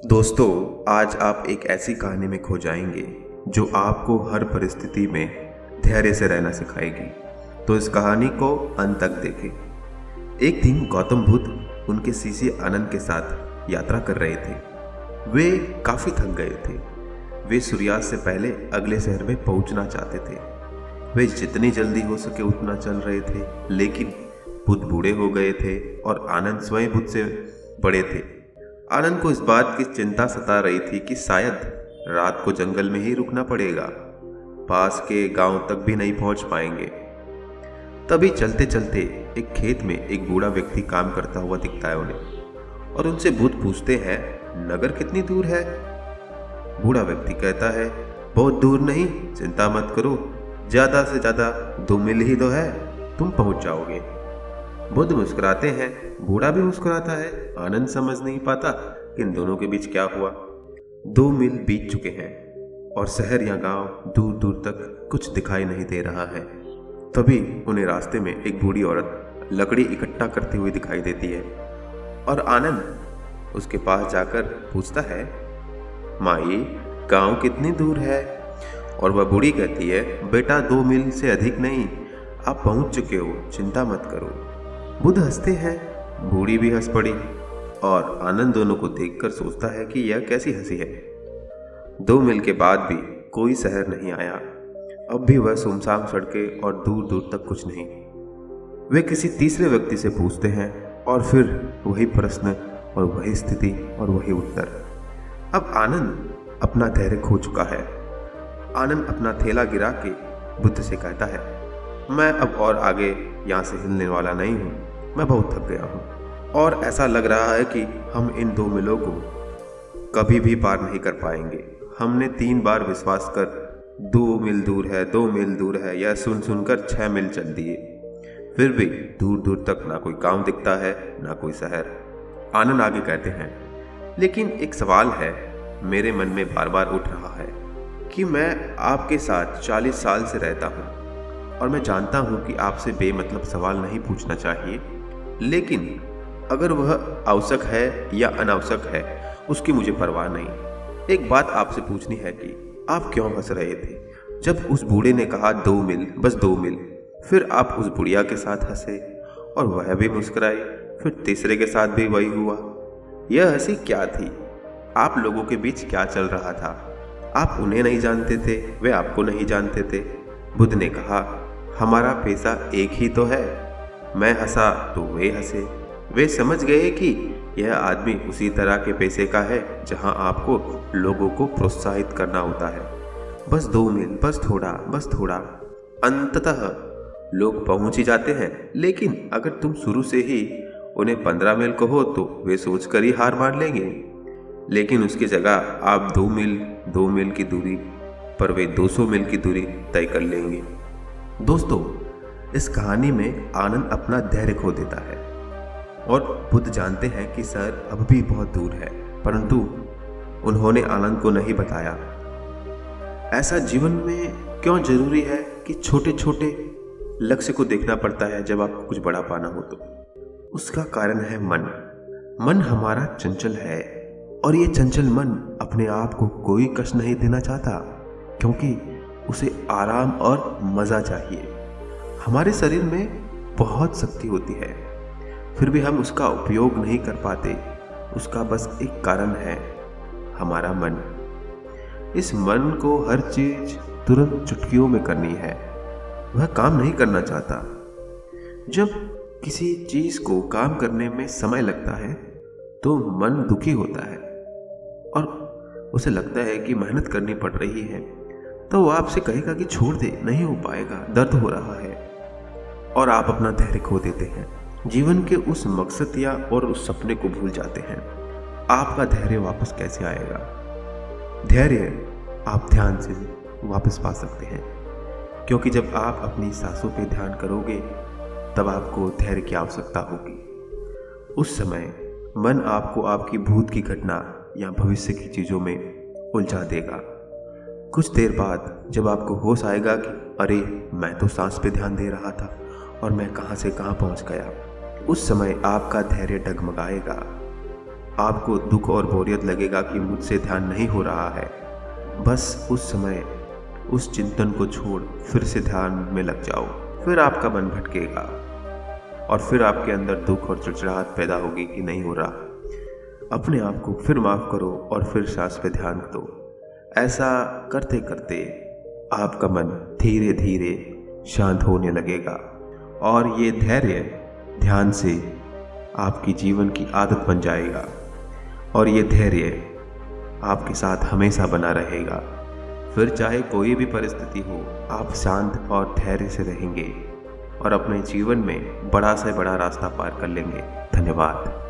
दोस्तों, आज आप एक ऐसी कहानी में खो जाएंगे जो आपको हर परिस्थिति में धैर्य से रहना सिखाएगी। तो इस कहानी को अंत तक देखें। एक दिन गौतम बुद्ध उनके शिष्य आनंद के साथ यात्रा कर रहे थे। वे काफ़ी थक गए थे। वे सूर्यास्त से पहले अगले शहर में पहुंचना चाहते थे। वे जितनी जल्दी हो सके उतना चल रहे थे, लेकिन बुद्ध बूढ़े हो गए थे और आनंद स्वयं बुद्ध से बड़े थे। आनंद को इस बात की चिंता सता रही थी कि शायद रात को जंगल में ही रुकना पड़ेगा, पास के गांव तक भी नहीं पहुंच पाएंगे। तभी चलते चलते एक खेत में एक बूढ़ा व्यक्ति काम करता हुआ दिखता है उन्हें, और उनसे बुद्ध पूछते हैं, नगर कितनी दूर है? बूढ़ा व्यक्ति कहता है, बहुत दूर नहीं, चिंता मत करो, ज्यादा से ज्यादा 2 मील ही तो है, तुम पहुंच जाओगे। बुद्ध मुस्कुराते हैं, बूढ़ा भी मुस्कुराता है। आनंद समझ नहीं पाता कि इन दोनों के बीच क्या हुआ। 2 मील बीत चुके हैं और शहर या गांव दूर दूर तक कुछ दिखाई नहीं दे रहा है। तभी उन्हें रास्ते में एक बूढ़ी औरत लकड़ी इकट्ठा करती हुई दिखाई देती है और आनंद उसके पास जाकर पूछता है, माई, गांव कितनी दूर है? और वह बूढ़ी कहती है, बेटा 2 मील से अधिक नहीं, आप पहुंच चुके हो, चिंता मत करो। बुद्ध हंसते हैं, बूढ़ी भी हंस पड़ी और आनंद दोनों को देखकर सोचता है कि यह कैसी हंसी है। 2 मील के बाद भी कोई शहर नहीं आया। अब भी वह सुनसान सड़कें और दूर दूर तक कुछ नहीं। वे किसी तीसरे व्यक्ति से पूछते हैं और फिर वही प्रश्न और वही स्थिति और वही उत्तर। अब आनंद अपना धैर्य खो चुका है। आनंद अपना थैला गिरा के बुद्ध से कहता है, मैं अब और आगे यहाँ से हिलने वाला नहीं हूँ, मैं बहुत थक गया हूँ और ऐसा लग रहा है कि हम इन 2 मीलों को कभी भी पार नहीं कर पाएंगे। हमने 3 बार विश्वास कर 2 मील दूर है, 2 मील दूर है, यह सुन सुनकर 6 मील चल दिए, फिर भी दूर दूर तक ना कोई गांव दिखता है, ना कोई शहर। आनंद आगे कहते हैं, लेकिन एक सवाल है मेरे मन में बार बार उठ रहा है कि मैं आपके साथ 40 साल से रहता हूँ और मैं जानता हूं कि आपसे बेमतलब सवाल नहीं पूछना चाहिए, लेकिन अगर वह आवश्यक है या अनावश्यक है उसकी मुझे परवाह नहीं। एक बात आपसे पूछनी है कि आप क्यों हंस रहे थे जब उस बूढ़े ने कहा 2 मील, बस 2 मील? फिर आप उस बुढ़िया के साथ हंसे और वह भी मुस्कुराई, फिर तीसरे के साथ भी वही हुआ। यह हंसी क्या थी? आप लोगों के बीच क्या चल रहा था? आप उन्हें नहीं जानते थे, वे आपको नहीं जानते थे। बुद्ध ने कहा, हमारा पेशा एक ही तो है। मैं हंसा तो वे हंसे। वे समझ गए कि यह आदमी उसी तरह के पेशे का है जहां आपको लोगों को प्रोत्साहित करना होता है। बस 2 मील, बस थोड़ा, बस थोड़ा। अंततः लोग पहुंच ही जाते हैं, लेकिन अगर तुम शुरू से ही उन्हें 15 मील कहो तो वे सोचकर ही हार मान लेंगे। लेकिन उसकी जगह आप 2 मील की दूरी पर वे 200 मील की दूरी तय कर लेंगे। दोस्तों, इस कहानी में आनंद अपना धैर्य खो देता है और बुद्ध जानते हैं कि शहर अब भी बहुत दूर है, परंतु उन्होंने आनंद को नहीं बताया। ऐसा जीवन में क्यों जरूरी है कि छोटे छोटे लक्ष्य को देखना पड़ता है जब आपको कुछ बड़ा पाना हो तो? उसका कारण है मन हमारा चंचल है और ये चंचल मन अपने आप को कोई कष्ट नहीं देना चाहता, क्योंकि उसे आराम और मज़ा चाहिए। हमारे शरीर में बहुत शक्ति होती है, फिर भी हम उसका उपयोग नहीं कर पाते। उसका बस एक कारण है, हमारा मन। इस मन को हर चीज तुरंत चुटकियों में करनी है, वह काम नहीं करना चाहता। जब किसी चीज को काम करने में समय लगता है तो मन दुखी होता है और उसे लगता है कि मेहनत करनी पड़ रही है, तो वो आपसे कहेगा कि छोड़ दे, नहीं हो पाएगा, दर्द हो रहा है, और आप अपना धैर्य खो देते हैं। जीवन के उस मकसद या और उस सपने को भूल जाते हैं। आपका धैर्य वापस कैसे आएगा? धैर्य आप ध्यान से वापस पा सकते हैं, क्योंकि जब आप अपनी सांसों पे ध्यान करोगे तब आपको धैर्य की आवश्यकता होगी। उस समय मन आपको आपकी भूत की घटना या भविष्य की चीज़ों में उलझा देगा। कुछ देर बाद जब आपको होश आएगा कि अरे, मैं तो सांस पे ध्यान दे रहा था और मैं कहाँ से कहाँ पहुँच गया, उस समय आपका धैर्य डगमगाएगा आपको दुख और बोरियत लगेगा कि मुझसे ध्यान नहीं हो रहा है। बस उस समय उस चिंतन को छोड़ फिर से ध्यान में लग जाओ। फिर आपका मन भटकेगा और फिर आपके अंदर दुख और चिड़चिड़ाहट पैदा होगी कि नहीं हो रहा। अपने आप को फिर माफ करो और फिर सांस पे ध्यान दो। ऐसा करते करते आपका मन धीरे धीरे शांत होने लगेगा और ये धैर्य ध्यान से आपकी जीवन की आदत बन जाएगा और ये धैर्य आपके साथ हमेशा बना रहेगा। फिर चाहे कोई भी परिस्थिति हो, आप शांत और धैर्य से रहेंगे और अपने जीवन में बड़ा से बड़ा रास्ता पार कर लेंगे। धन्यवाद।